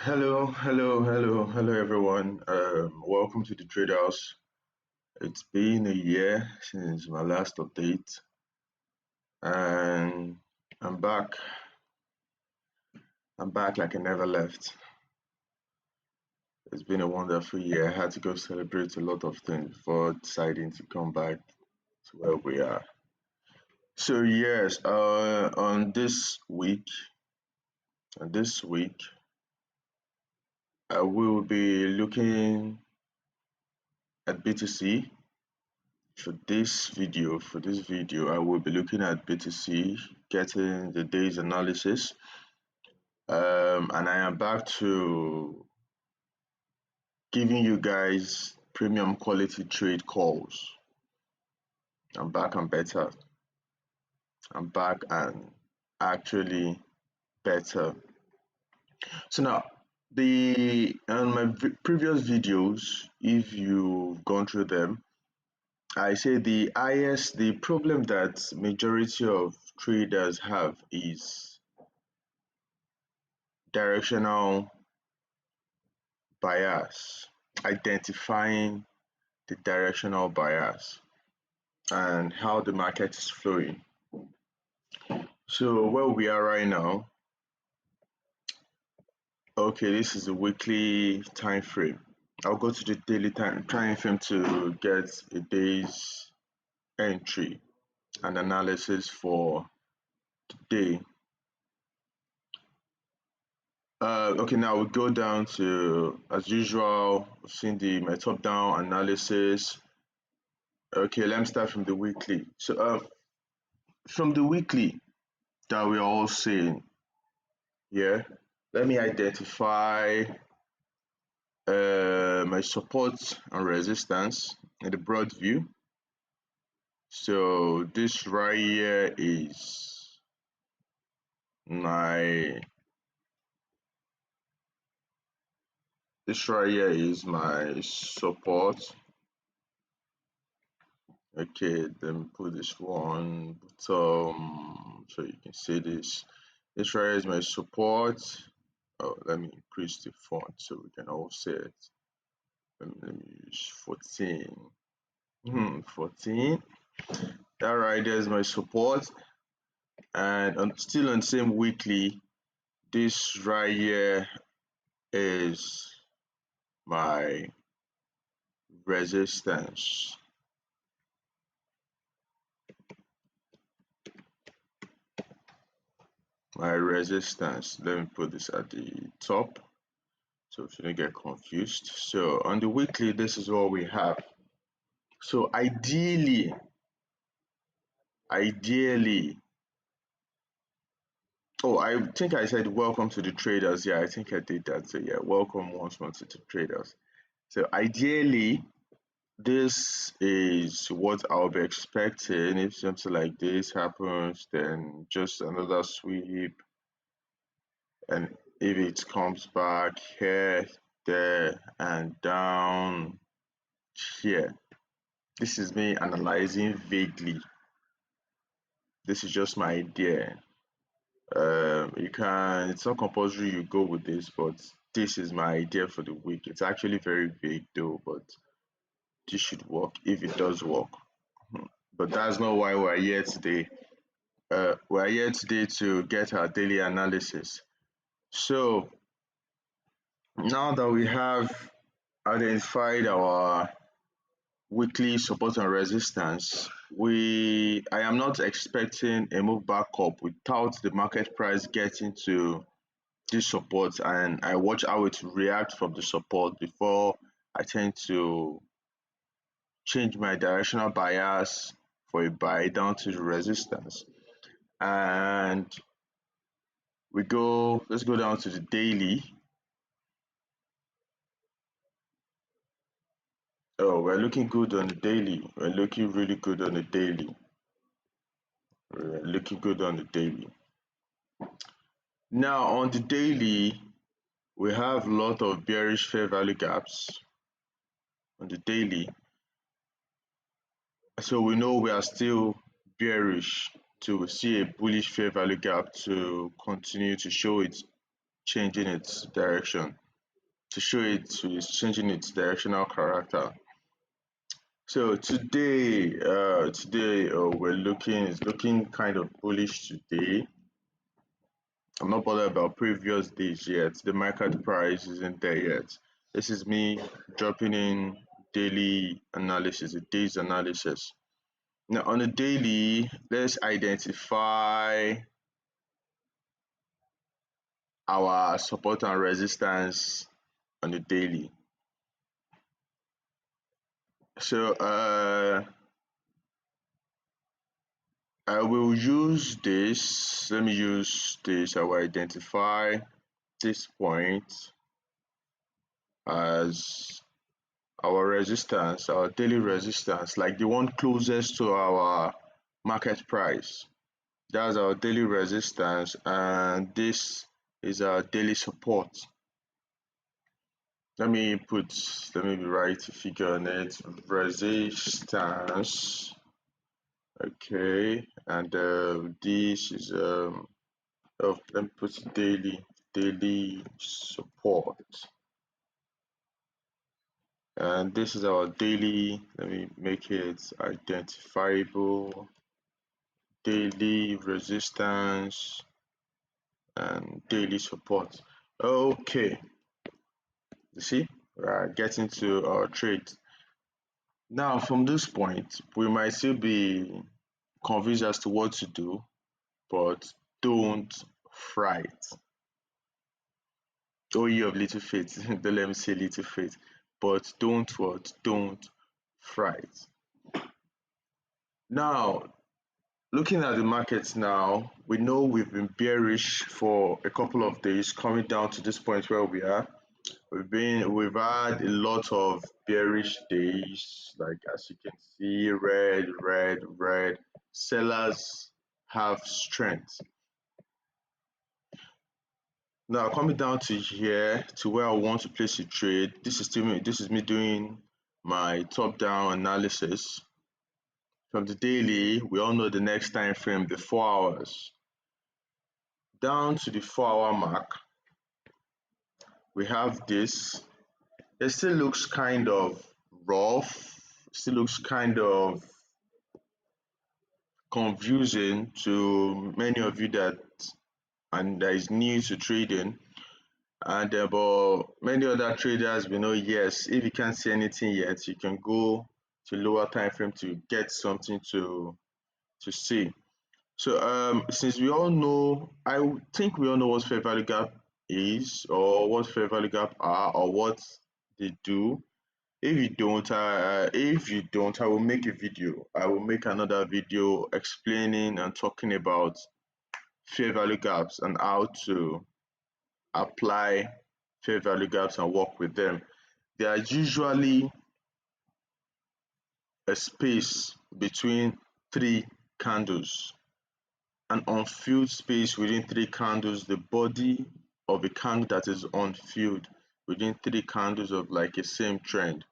Hello, everyone. Welcome to the Trade House. It's been a year since my last update, and I'm back. I'm back like I never left. It's been a wonderful year. I had to go celebrate a lot of things before deciding to come back to where we are. So yes, on this week, I will be looking at BTC. For this video, I will be looking at BTC, getting the day's analysis, and I am back to giving you guys premium quality trade calls. I'm back and better. I'm back and actually better. So now, the on my previous videos, if you've gone through them, I say the problem that majority of traders have is directional bias, identifying the directional bias and how the market is flowing. So where we are right now, okay, this is a weekly time frame. I'll go to the daily time frame to get a day's entry and analysis for today. Okay, now we go down to, as usual, we've seen my top-down analysis. Okay, let me start from the weekly. So from the weekly that we're all seeing here, let me identify my support and resistance in the broad view. So this right here is my support. Okay, then put this one bottom so you can see this. This right here is my support. Oh, let me increase the font so we can all see it. Let me use 14. 14. That right there is my support. And still on the same weekly, this right here is my resistance. Let me put this at the top so we shouldn't get confused. So on the weekly, this is what we have. So ideally, oh, I think I said welcome to the traders. Yeah, I think I did that. So yeah, welcome once more to the traders. So ideally, this is what I'll be expecting. If something like this happens, then just another sweep. And if it comes back here, there, and down here, this is me analyzing vaguely. This is just my idea. It's not compulsory you go with this, but this is my idea for the week. It's actually very vague though, but this should work if it does work. But that's not why we're here today. We're here today to get our daily analysis. So now that we have identified our weekly support and resistance, I am not expecting a move back up without the market price getting to this support, and I watch how it reacts from the support before I tend to change my directional bias for a buy down to the resistance. And let's go down to the daily. Oh, we're looking good on the daily. We're looking really good on the daily. We're looking good on the daily. Now on the daily, we have a lot of bearish fair value gaps on the daily. So we know we are still bearish to see a bullish fair value gap to continue to show its changing its direction, to show it's changing its directional character. So today we're looking it's looking kind of bullish today. I'm not bothered about previous days yet. The market price isn't there yet. This is me dropping in daily analysis, a day's analysis. Now on the daily, let's identify our support and resistance on the daily. So I will use this. Let me use this. I will identify this point as our resistance, our daily resistance, like the one closest to our market price. That's our daily resistance, and this is our daily support. Let me write a figure on it. Resistance. Okay, and this is let me put daily support, and this is our daily. Let me make it identifiable. Daily resistance and daily support. Okay, you see, we're getting to our trade. Now, from this point, we might still be confused as to what to do, but don't fright. Oh, you of little faith. Don't let me say little faith, but don't what? Don't fright. Now, looking at the markets now, we know we've been bearish for a couple of days, coming down to this point where we are. We've had a lot of bearish days, like as you can see, red, red, red. Sellers have strength. Now coming down to here to where I want to place a trade. This is me doing my top down analysis. From the daily, we all know the next time frame, the 4 hours. Down to the 4 hour mark, we have this. It still looks kind of rough, still looks kind of confusing to many of you that is new to trading. And but many other traders we know, yes, if you can't see anything yet, you can go to lower time frame to get something to see. So since we all know, think we all know what fair value gap is, or what fair value gap are, or what they do. If you don't, I will make a video. I will make another video explaining and talking about fair value gaps and how to apply fair value gaps and work with them. There are usually a space between three candles, an unfilled space within three candles, the body of a candle that is unfilled within three candles of like a same trend.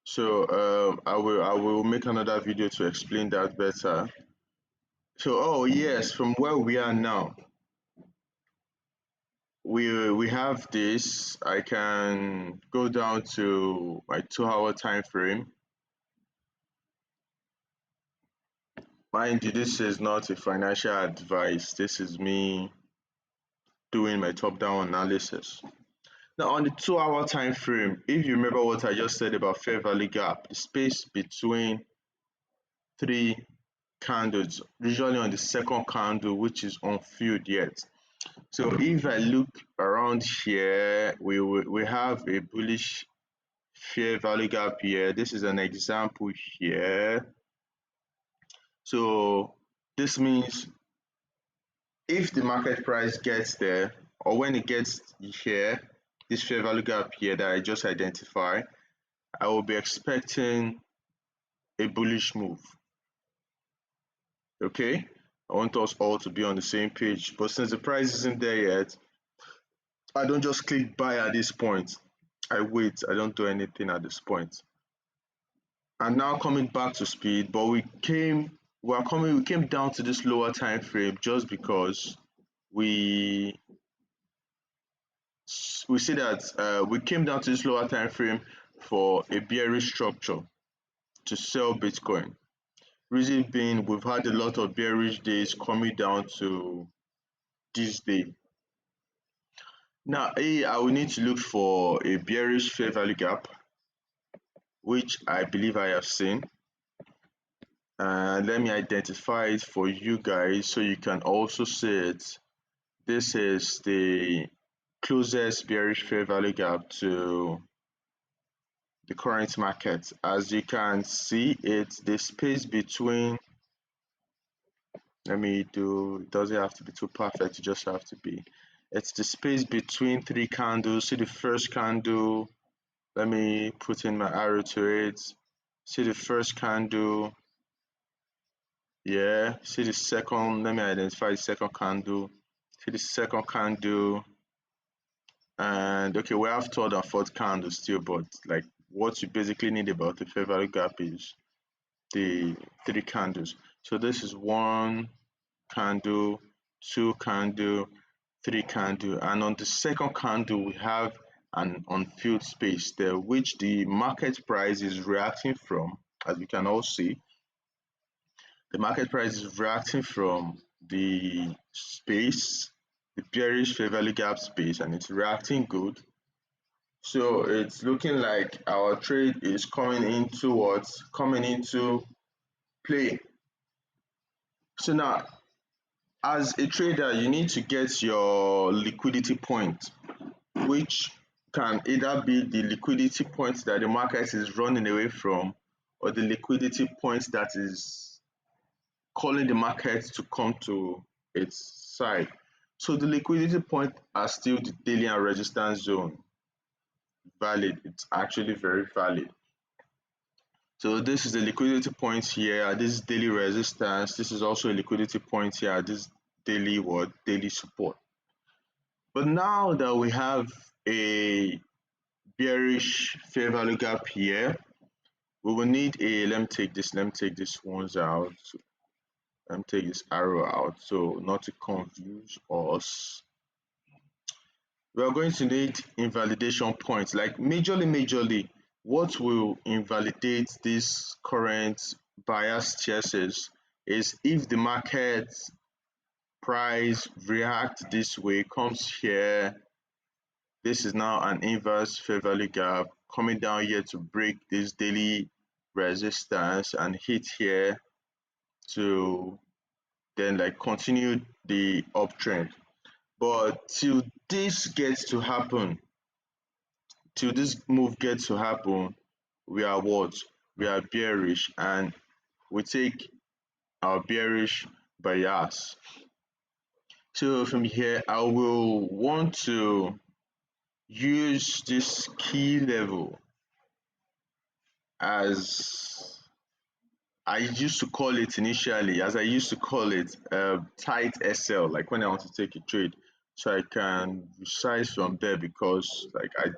So I will make another video to explain that better. So oh yes, from where we are now, we have this. I can go down to my 2 hour time frame. Mind you, this is not a financial advice. This is me doing my top down analysis. Now on the 2 hour time frame, if you remember what I just said about fair value gap, the space between three candles, usually on the second candle, which is unfilled yet. So if I look around here, we have a bullish fair value gap here. This is an example here. So this means if the market price gets there, or when it gets here, this fair value gap here that I just identified, I will be expecting a bullish move. Okay, I want us all to be on the same page, but since the price isn't there yet, I don't just click buy at this point. I wait, I don't do anything at this point. And now coming back to speed, but we came down to this lower time frame just because we we see that we came down to this lower time frame for a bearish structure to sell Bitcoin. Reason being, we've had a lot of bearish days coming down to this day. Now, I will need to look for a bearish fair value gap, which I believe I have seen. Let me identify it for you guys so you can also see it. This is the closest bearish fair value gap to the current market. As you can see, it's the space between, let me do, it doesn't have to be too perfect, it just have to be, it's the space between three candles. See the first candle, let me put in my arrow to it. See the first candle, yeah. See the second, let me identify the second candle. See the second candle, and okay, we have third and fourth candles still, but like what you basically need about the fair value gap is the three candles. So this is one candle, two candle, three candle, and on the second candle we have an unfilled space there, which the market price is reacting from. As you can all see, the market price is reacting from the space, the bearish fair value gap space, and it's reacting good. So it's looking like our trade is coming into what? Coming into play. So now, as a trader, you need to get your liquidity point, which can either be the liquidity point that the market is running away from, or the liquidity point that is calling the market to come to its side. So the liquidity point are still the daily and resistance zone valid. It's actually very valid. So this is the liquidity point here, this is daily resistance, this is also a liquidity point here, this daily what? Daily support. But now that we have a bearish fair value gap here, we will need a, let me take this ones out. Let me take this arrow out so not to confuse us. We are going to need invalidation points, like majorly what will invalidate this current bias thesis is if the market price react this way, comes here, this is now an inverse fair value gap coming down here to break this daily resistance and hit here to then like continue the uptrend. But till this gets to happen, till this move gets to happen, we are what? We are bearish, and we take our bearish bias. So from here, I will want to use this key level as I used to call it initially, as I used to call it tight SL, like when I want to take a trade. So I can resize from there because like I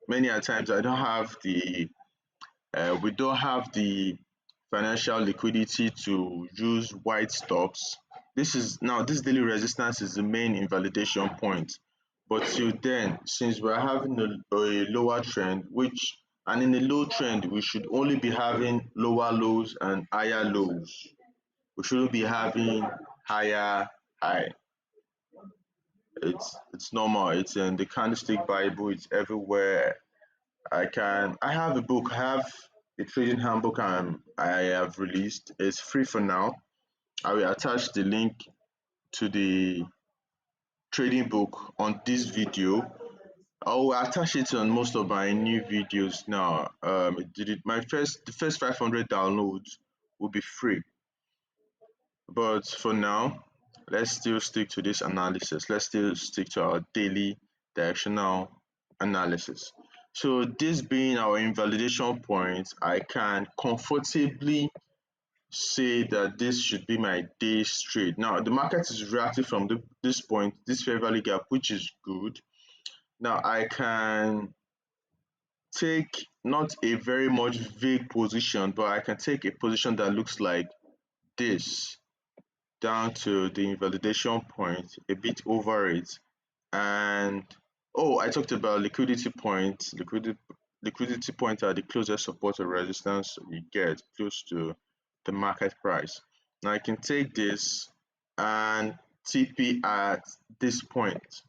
many a times I don't have the we don't have the financial liquidity to use white stocks. This is now this daily resistance is the main invalidation point. But till then, since we're having a lower trend, which and in a low trend, we should only be having lower lows and higher lows. We shouldn't be having higher high. It's normal. It's in the candlestick Bible. It's everywhere. I have a book. I have a trading handbook I have released. It's free for now. I will attach the link to the trading book on this video. I will attach it on most of my new videos now. The first 500 downloads will be free, but for now, let's still stick to this analysis. Let's still stick to our daily directional analysis. So this being our invalidation point, I can comfortably say that this should be my day's trade. Now the market is reacting from this point, this fair value gap, which is good. Now I can take not a very much vague position, but I can take a position that looks like this down to the invalidation point, a bit over it, and Oh, I talked about liquidity points. Liquidity points are the closest support or resistance you get close to the market price. Now I can take this and TP at this point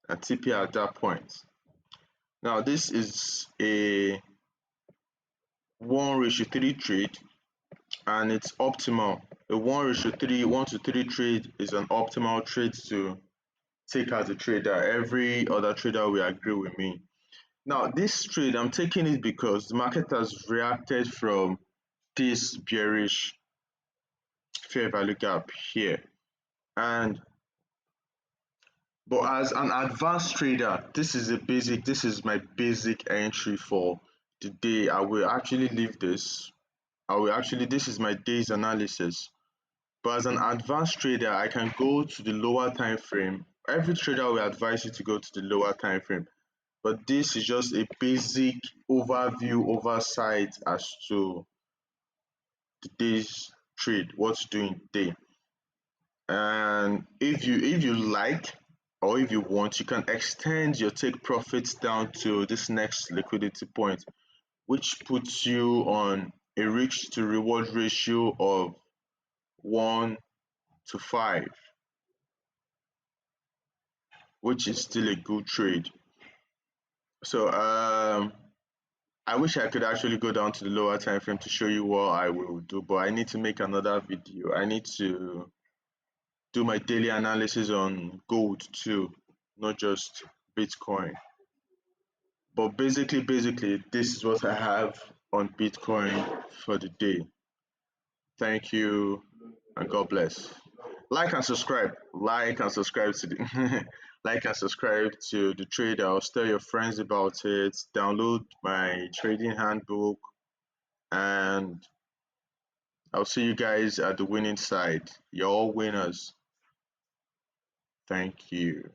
and TP at that point. Now this is a 1:3 trade and it's optimal. A 1:3 trade is an optimal trade to take as a trader. Every other trader will agree with me. Now, this trade, I'm taking it because the market has reacted from this bearish fair value gap here. And but as an advanced trader, this is my basic entry for the day. I will actually leave this. This is my day's analysis. But as an advanced trader, I can go to the lower time frame. Every trader will advise you to go to the lower time frame. But this is just a basic oversight as to the day's trade, what to do in the day. And if you like or if you want, you can extend your take profits down to this next liquidity point, which puts you on a risk to reward ratio of 1 to 5, which is still a good trade. So I wish I could actually go down to the lower time frame to show you what I will do, but I need to make another video. I need to do my daily analysis on gold too, not just Bitcoin. But basically, this is what I have on Bitcoin for the day. Thank you and God bless. Like and subscribe. Like and subscribe to the like and subscribe to the trade house. Tell your friends about it. Download my trading handbook and I'll see you guys at the winning side. You're all winners. Thank you.